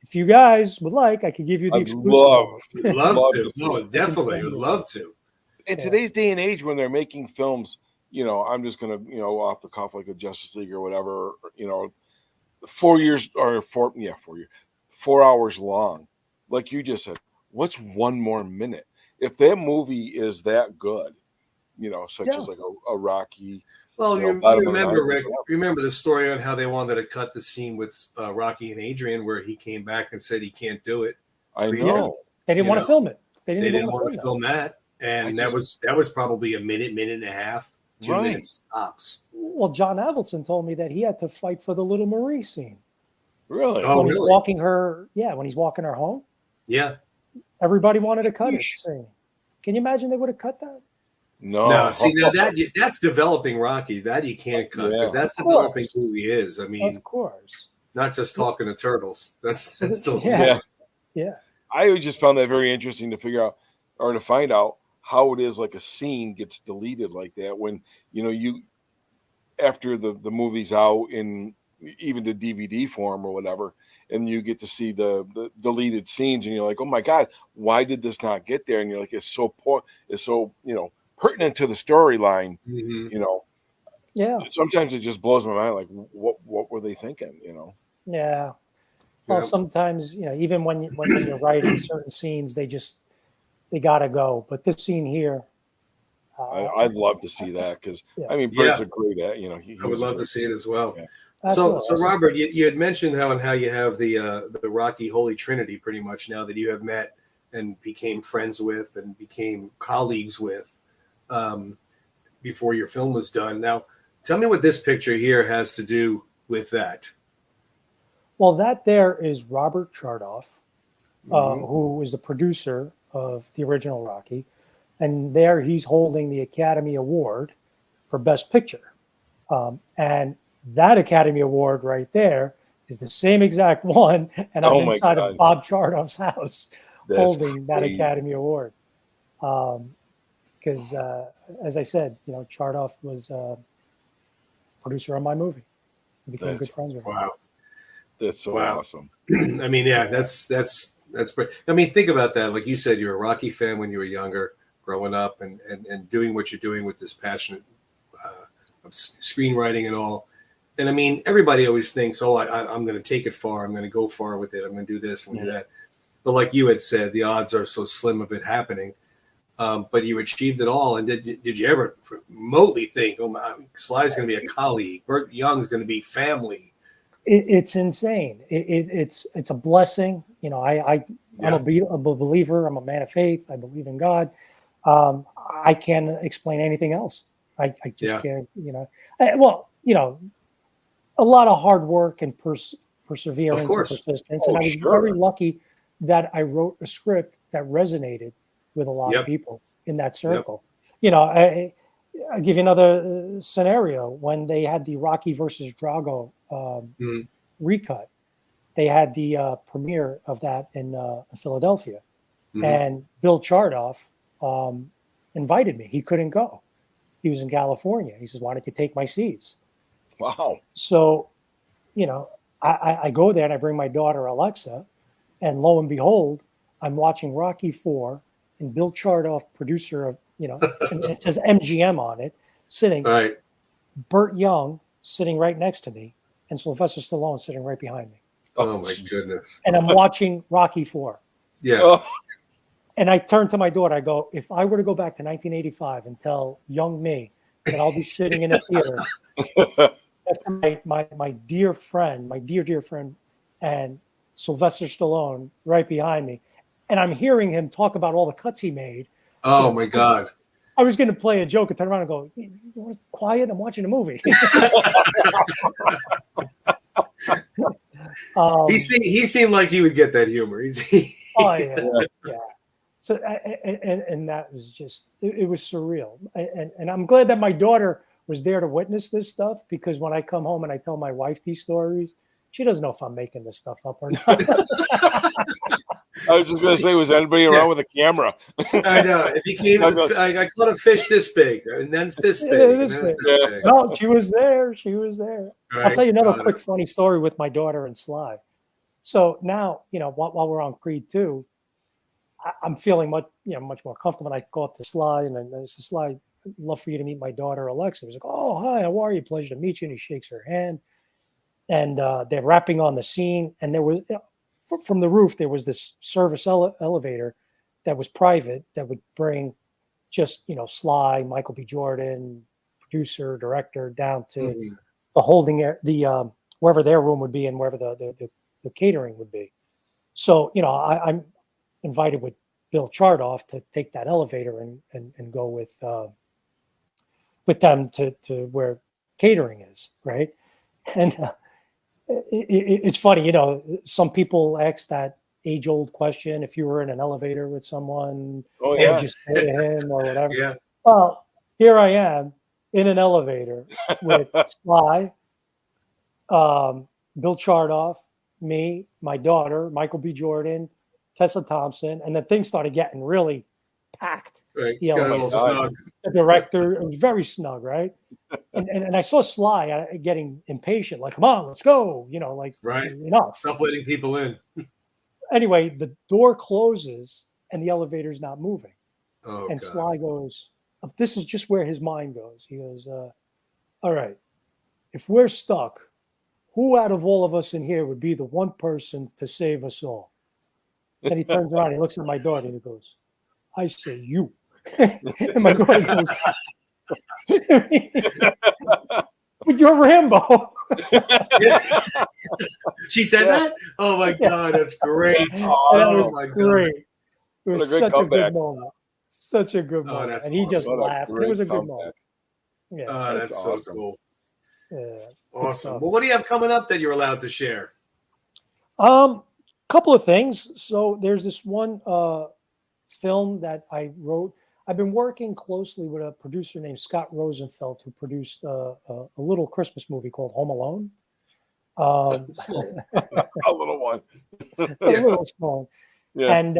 if you guys would like, I could give you the exclusive. Love to. No, definitely. Would love to. In today's day and age, when they're making films, you know, I'm just going to, you know, off the cuff, like a Justice League or whatever, you know, 4 hours long. Like you just said, what's one more minute? If that movie is that good, you know, such as like a Rocky. Well, you remember, Rick, remember the story on how they wanted to cut the scene with Rocky and Adrian, where he came back and said he can't do it. I know. They didn't want to film it. They didn't want to film that. And that was probably a minute and a half, 2 minutes tops. Well, John Avildsen told me that he had to fight for the little Marie scene. Really? When he's walking her, when he's walking her home. Yeah. Everybody wanted to cut it. Can you imagine they would have cut that? No. See, now that's developing Rocky. That you can't cut because that's developing who he is. I mean, of course, not just talking to turtles. That's still yeah. I just found that very interesting to figure out or to find out how it is like a scene gets deleted like that when, you know, you after the movie's out in even the DVD form or whatever, and you get to see the deleted scenes, and you're like, oh my God, why did this not get there? And you're like, it's so you know, pertinent to the storyline, you know. Yeah. Sometimes it just blows my mind, like what were they thinking, you know? Yeah. Well, sometimes, you know, even when you're writing certain scenes, they gotta go. But this scene here, I'd love to see that because I mean, Bert's a great you know. I would love to see it as well. Yeah. So Robert, you had mentioned how you have the Rocky Holy Trinity pretty much now that you have met and became friends with and became colleagues with before your film was done. Now, tell me what this picture here has to do with that. Well, that there is Robert Chardoff, who was the producer of the original Rocky, and there he's holding the Academy Award for Best Picture, and that Academy Award right there is the same exact one, and I'm inside of Bob Chardoff's house holding that Academy Award. Because, as I said, you know, Chardoff was producer on my movie. We became good friends with him. Wow, that's so awesome. I mean, that's great. I mean, think about that. Like you said, you're a Rocky fan when you were younger, growing up, and doing what you're doing with this passion of screenwriting and all. And I mean, everybody always thinks, oh, I'm going to take it far. I'm going to go far with it. I'm going to do this and do that. But like you had said, the odds are so slim of it happening. But you achieved it all. And did you ever remotely think, oh, Sly's going to be a colleague, Burt Young's going to be family? It's insane. It's a blessing. You know, I'm a believer. I'm a man of faith. I believe in God. I can't explain anything else. I just can't. You know, well, you know, a lot of hard work and perseverance and persistence. And I was very lucky that I wrote a script that resonated with a lot of people in that circle. You know, I'll give you another scenario. When they had the Rocky versus Drago recut, they had the premiere of that in Philadelphia. And Bill Chardoff invited me. He couldn't go. He was in California. He says, why don't you take my seats? Wow. So, you know, I go there and I bring my daughter, Alexa, and lo and behold, I'm watching Rocky IV, and Bill Chardoff, producer of, you know, and it says MGM on it, sitting. Right. Burt Young sitting right next to me, and Sylvester Stallone sitting right behind me. Oh my goodness. And I'm watching Rocky IV. Yeah. And I turned to my daughter. I go, if I were to go back to 1985 and tell young me that I'll be sitting in a theater, that's my dear friend, my dear friend, and Sylvester Stallone right behind me, and I'm hearing him talk about all the cuts he made. Oh my God. I was going to play a joke and turn around and go, quiet, I'm watching a movie. He seemed like he would get that humor. Oh yeah. So and that was just it was surreal, and I'm glad that my daughter was there to witness this stuff, because when I come home and I tell my wife these stories, she doesn't know if I'm making this stuff up or not. I was just going to say, was anybody around with a camera? I know. It became, I caught a fish this big, and then it's this big. Big. No, she was there. She was there. Right. I'll tell you another quick funny story with my daughter and Sly. So now, you know, while we're on Creed 2, I'm feeling much more comfortable. And I go up to Sly, and I said, Sly, I'd love for you to meet my daughter, Alexa. He's like, oh, hi, how are you? Pleasure to meet you. And he shakes her hand. And they're wrapping on the scene. And there was, from the roof, there was this service elevator that was private that would bring just, you know, Sly, Michael B. Jordan, producer, director, down to the holding air, the wherever their room would be and wherever the catering would be. So, you know, I'm invited with Bill Chardoff to take that elevator and go with them to where catering is, right? And it's funny, you know, some people ask that age-old question: if you were in an elevator with someone, would you say to him or whatever? Yeah. Well, here I am in an elevator with Sly, Bill Chardoff, me, my daughter, Michael B. Jordan, Tessa Thompson, and then things started getting really packed. Right. The director, it was very snug, right? And I saw Sly getting impatient, like, come on, let's go, you know, like, enough. Stop letting people in. Anyway, the door closes and the elevator's not moving. Oh, and God. Sly goes, this is just where his mind goes. He goes, all right, if we're stuck, who out of all of us in here would be the one person to save us all? Then he turns around, he looks at my daughter, and he goes, I say you. And my daughter goes, but you're Rambo. She said that? Oh my God, that's great. Oh my God. It was such a good moment. Such a good moment. And he just laughed. It was a good moment. Yeah. Oh, that's so awesome. Cool. Yeah. Awesome. Well, what do you have coming up that you're allowed to share? Couple of things. So there's this one film that I wrote. I've been working closely with a producer named Scott Rosenfeld, who produced a little Christmas movie called Home Alone. A little one. A little small. Yeah. And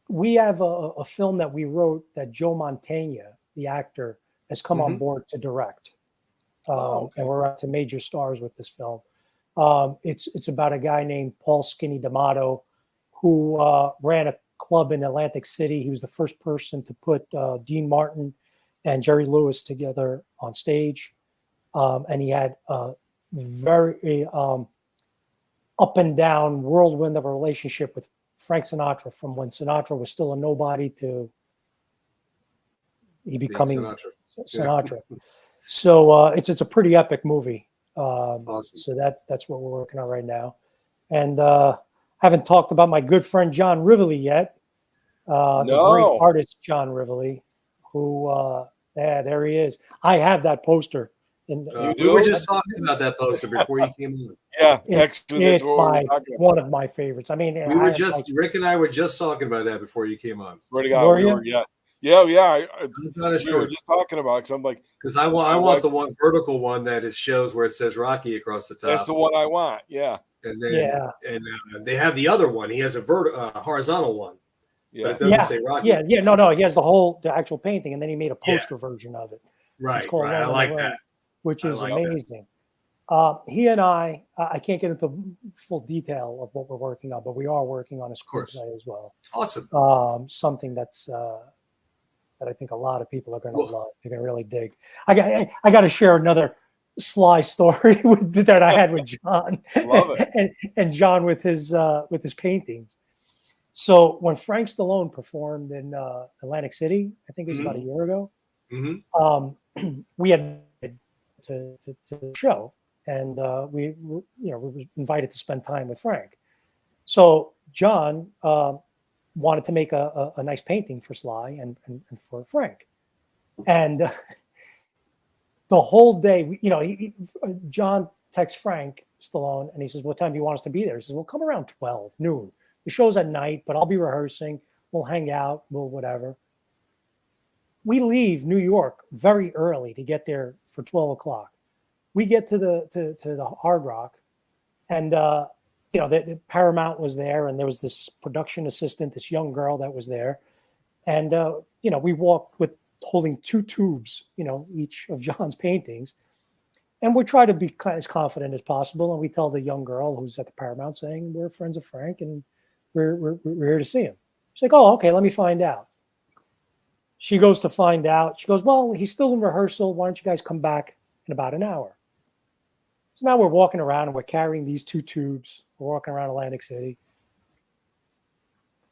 we have a film that we wrote that Joe Mantegna, the actor, has come on board to direct. And we're up to major stars with this film. It's about a guy named Paul Skinny D'Amato, who ran a club in Atlantic City. He was the first person to put Dean Martin and Jerry Lewis together on stage. And he had a very up and down whirlwind of a relationship with Frank Sinatra, from when Sinatra was still a nobody to he becoming Sinatra. Yeah. So it's a pretty epic movie. Awesome. So that's what we're working on right now. And I haven't talked about my good friend John Rivoli yet. The great artist John Rivoli, who there he is. I have that poster. We were just talking about that poster before you came on. Yeah, it's one of my favorites. I mean, Rick and I were just talking about that before you came on. Swear to God, we were we were just talking about it, because I'm like, because I want the one vertical one that shows where it says Rocky across the top. That's the one I want. Yeah, and then they have the other one. He has a horizontal one. Yeah, but it doesn't say Rocky. Yeah. No. He has the actual painting, and then he made a poster version of it. Right. I like that. Which is amazing. He and I can't get into full detail of what we're working on, but we are working on a screenplay as well. Awesome. Something that I think a lot of people are going to love. They're going to really dig. I got to share another sly story that I had with John. Love it. and John with his paintings. So when Frank Stallone performed in Atlantic City, I think it was about a year ago. We had to the show, and we were invited to spend time with Frank. So John wanted to make a nice painting for Sly and for Frank, and the whole day, John texts Frank Stallone and he says, "What time do you want us to be there?" He says, "Well, come around 12 noon. The show's at night, but I'll be rehearsing. We'll hang out. We'll whatever." We leave New York very early to get there for 12 o'clock. We get to the Hard Rock, and the Paramount was there, and there was this production assistant, this young girl that was there, and we walked with holding 2 tubes, each of John's paintings, and we try to be as confident as possible, and we tell the young girl who's at the Paramount saying, "We're friends of Frank, and we're here to see him." She's like, "Oh, okay, let me find out." She goes to find out. She goes, "Well, he's still in rehearsal. Why don't you guys come back in about an hour?" So now we're walking around and we're carrying these 2 tubes. We're walking around Atlantic City.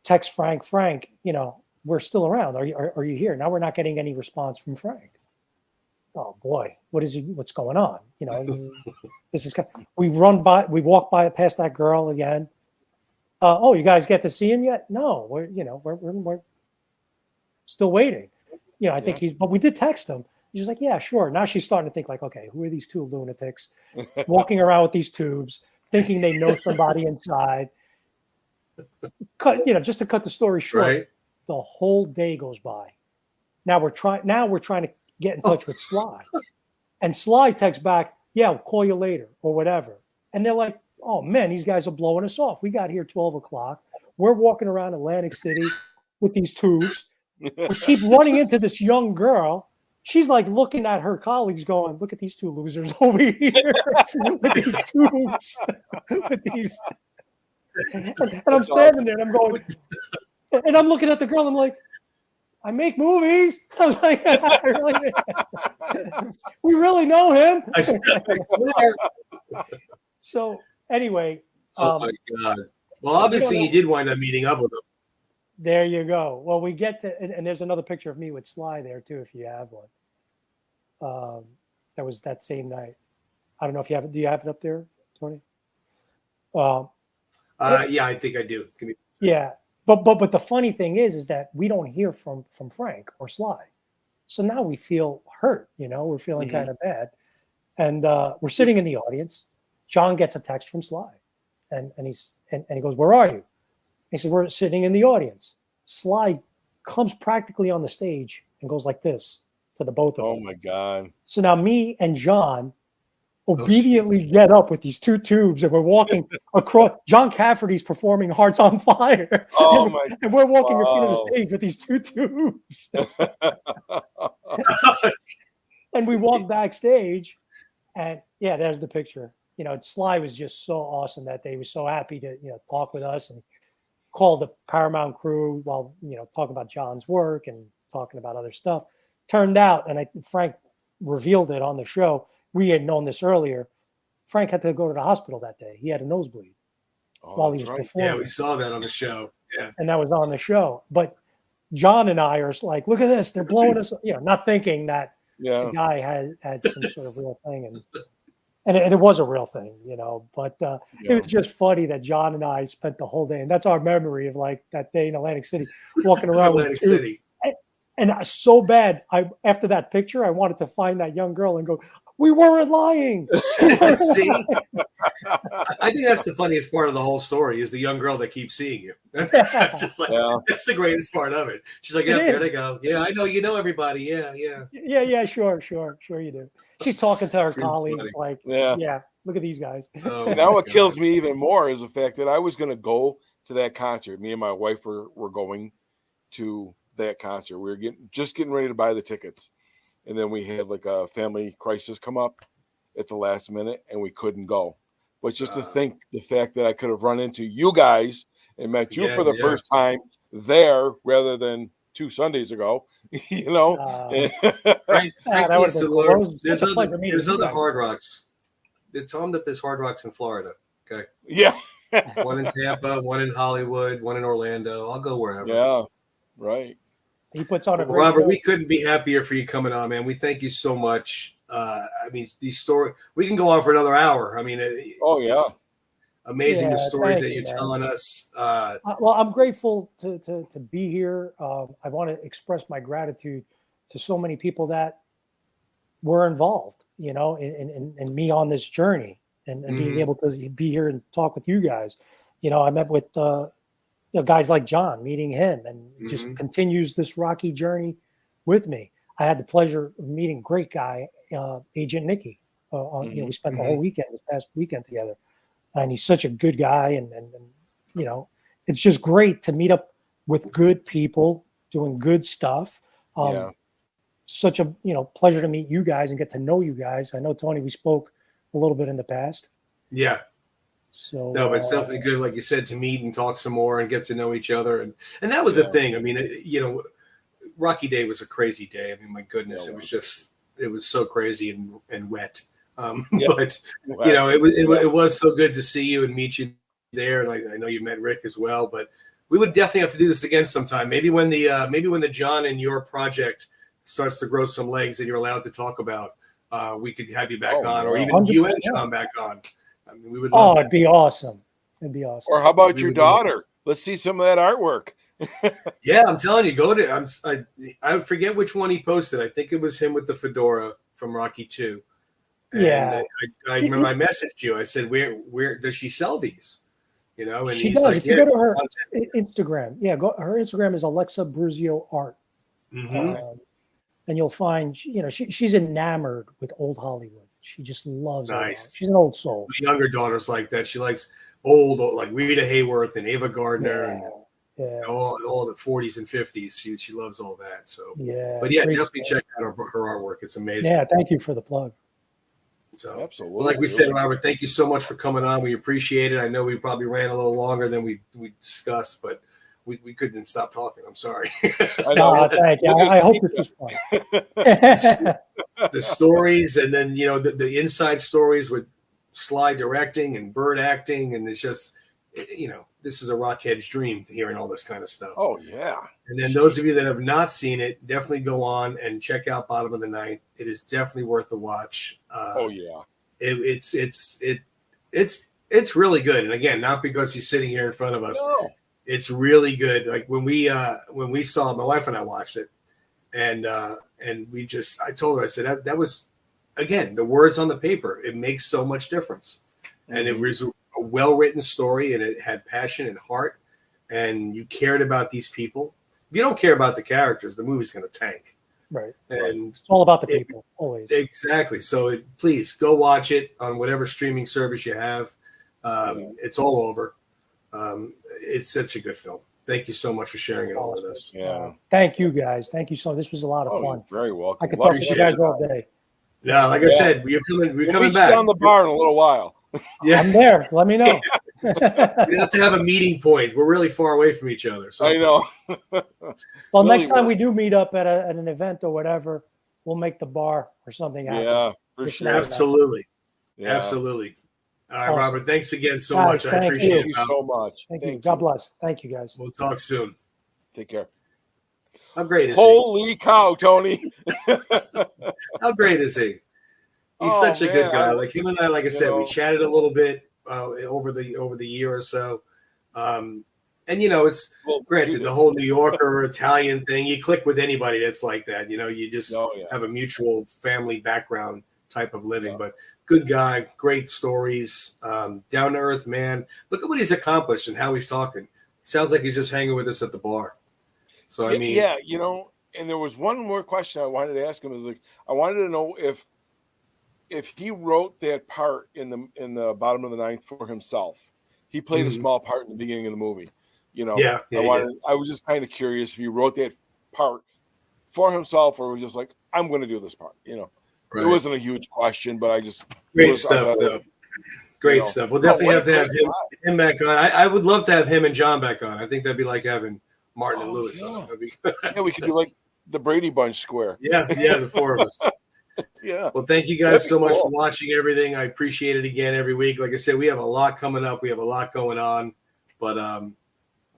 Text Frank, we're still around. Are you here? Now we're not getting any response from Frank. Oh boy, what's going on? This is we walk past that girl again. Oh, you guys get to see him yet? No, we're still waiting. I think but we did text him. She's like, "Yeah, sure." Now she's starting to think like, okay, who are these 2 lunatics walking around with these tubes, thinking they know somebody inside? Just to cut the story short, right. The whole day goes by. Now we're trying to get in touch with Sly, and Sly texts back, "Yeah, I'll call you later," or whatever. And they're like, "Oh man, these guys are blowing us off. We got here 12 o'clock. We're walking around Atlantic City with these tubes. We keep running into this young girl. She's like looking at her colleagues going, look at these 2 losers over here with these tubes." And I'm standing there and I'm going, and I'm looking at the girl. I'm like, "I make movies." I was like, "We really know him." I swear. So anyway. Oh my God. Well, obviously you did wind up meeting up with him. There you go. Well, we get to, and there's another picture of me with Sly there too, if you have one. That was that same night. I don't know if you have it. Do you have it up there, Tony? Yeah, I think I do. Yeah, but the funny thing is that we don't hear from Frank or Sly, so now we feel hurt. We're feeling kind of bad, and we're sitting in the audience. John gets a text from Sly, and he goes, "Where are you?" He says, "We're sitting in the audience." Sly comes practically on the stage and goes like this to the both of us. Oh my God. So now me and John obediently get up with these 2 tubes and we're walking across. John Cafferty's performing Hearts on Fire. Oh my And we're walking in front of the stage with these 2 tubes. And we walk backstage and there's the picture. Sly was just so awesome that day. He was so happy to, talk with us and call the Paramount crew while, talking about John's work and talking about other stuff. Turned out, and Frank revealed it on the show, we had known this earlier, Frank had to go to the hospital that day. He had a nosebleed while he was performing. Yeah, we saw that on the show. Yeah. And that was on the show. But John and I are like, look at this. They're blowing us, not thinking that the guy had some sort of real thing. And it was a real thing, but it was just funny that John and I spent the whole day, and that's our memory of like that day in Atlantic City, walking around Atlantic City. And so bad, after that picture, I wanted to find that young girl and go, we weren't lying. See, I think that's the funniest part of the whole story is the young girl that keeps seeing you. It's just like, that's the greatest part of it. She's like, yeah, there they go. Yeah, I know, everybody. Yeah. Yeah, sure you do. She's talking to her colleagues like, yeah, look at these guys. And now what kills me even more is the fact that I was going to go to that concert. Me and my wife were going to that concert. We were just getting ready to buy the tickets. And then we had like a family crisis come up at the last minute and we couldn't go. But just to think the fact that I could have run into you guys and met you for the first time there rather than 2 Sundays ago, Right. There's other Hard Rocks. Tell them that there's Hard Rocks in Florida. Okay. Yeah. One in Tampa, one in Hollywood, one in Orlando. I'll go wherever. Yeah. Right. He puts on a great Robert, show. we couldn't be happier for you coming on, man. We thank you so much. I mean, these stories, we can go on for another hour. I mean, it's amazing the stories that you're telling us. Well, I'm grateful to be here. I want to express my gratitude to so many people that were involved, in me on this journey and being able to be here and talk with you guys. I met with guys like John, meeting him, and just continues this rocky journey with me. I had the pleasure of meeting great guy, Agent Nicky. We spent the whole this past weekend together, and he's such a good guy. And it's just great to meet up with good people doing good stuff. Such a pleasure to meet you guys and get to know you guys. I know, Tony, we spoke a little bit in the past. Yeah. So no, but it's definitely good, like you said, to meet and talk some more and get to know each other. And that was the thing. I mean, Rocky Day was a crazy day. I mean, my goodness, it was so crazy and wet. But it was so good to see you and meet you there. And I know you met Rick as well, but we would definitely have to do this again sometime. Maybe when the John and your project starts to grow some legs and you're allowed to talk about, we could have you back on, or even 100%. You and John back on. I mean, we would love it'd be awesome. It'd be awesome. Or how about your daughter? Let's see some of that artwork. Yeah, I'm telling you, go to. I forget which one he posted. I think it was him with the fedora from Rocky 2. And I remember I messaged you. I said, "Where does she sell these?" And she does. If you go to her Instagram, her Instagram is Alexa Bruzio Art, and you'll find she's enamored with old Hollywood. She just loves it. She's an old soul. My younger daughter's like that. She likes old like Rita Hayworth and Ava Gardner and all the 40s and 50s. She loves all that. So definitely check out her artwork. It's amazing. Yeah, thank you for the plug. So absolutely. Like we said, Robert, thank you so much for coming on. We appreciate it. I know we probably ran a little longer than we discussed, but we couldn't stop talking. I'm sorry. Thank you. I hope this was fun. The stories, and then the inside stories with Sly directing and Burt acting, and it's just this is a rockhead's dream, hearing all this kind of stuff. Oh yeah. And then those of you that have not seen it, definitely go on and check out Bottom of the Ninth. It is definitely worth a watch. It's really good. And again, not because he's sitting here in front of us. No. It's really good. Like when we saw it, my wife and I watched it, and I told her, I said that was, again, the words on the paper. It makes so much difference, and it was a well-written story, and it had passion and heart, and you cared about these people. If you don't care about the characters, the movie's going to tank. Right. And it's all about the people, always. Exactly. So please go watch it on whatever streaming service you have. It's all over. It's such a good film. Thank you so much for sharing it all with us. Yeah. Thank you, guys. Thank you so much. This was a lot of fun. Very welcome. I could talk to you guys all day. Yeah, like I said, we're coming back. Down the bar in a little while. Yeah, I'm there. Let me know. We have to have a meeting point. We're really far away from each other. So. I know. Well, next time we do meet up at an event or whatever, we'll make the bar or something happen. Yeah, for sure. Absolutely. Yeah. Absolutely. All right, awesome. Robert, thanks again so much. I appreciate you so much. Thank you. God bless. Thank you, guys. We'll talk soon. Take care. How great is Holy cow, Tony. How great is he? He's such a good guy. Like him and I, like I said, we chatted a little bit over the year or so. And it's granted the whole New Yorker Italian thing. You click with anybody that's like that. You just have a mutual family background type of living. But good guy, great stories, down to earth man. Look at what he's accomplished and how he's talking. Sounds like he's just hanging with us at the bar. So I mean, And there was one more question I wanted to ask him. Is like I wanted to know if he wrote that part in the bottom of the ninth for himself. He played a small part in the beginning of the movie. I was just kind of curious if he wrote that part for himself or was just like, I'm going to do this part. Right. It wasn't a huge question, but I just great stuff. Great stuff. We'll definitely have to have him back on. I would love to have him and John back on. I think that'd be like having Martin and Lewis on. We could do like the Brady Bunch square. The four of us. Yeah. Well, thank you guys so much for watching everything. I appreciate it again every week. Like I said, we have a lot coming up. We have a lot going on, but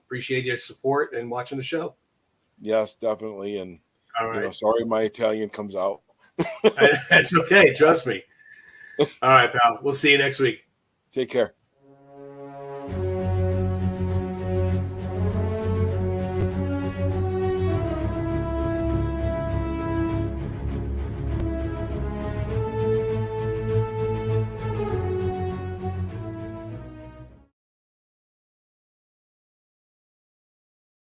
appreciate your support and watching the show. Yes, definitely. And all right. Sorry, my Italian comes out. That's okay. Trust me. All right, pal. We'll see you next week. Take care.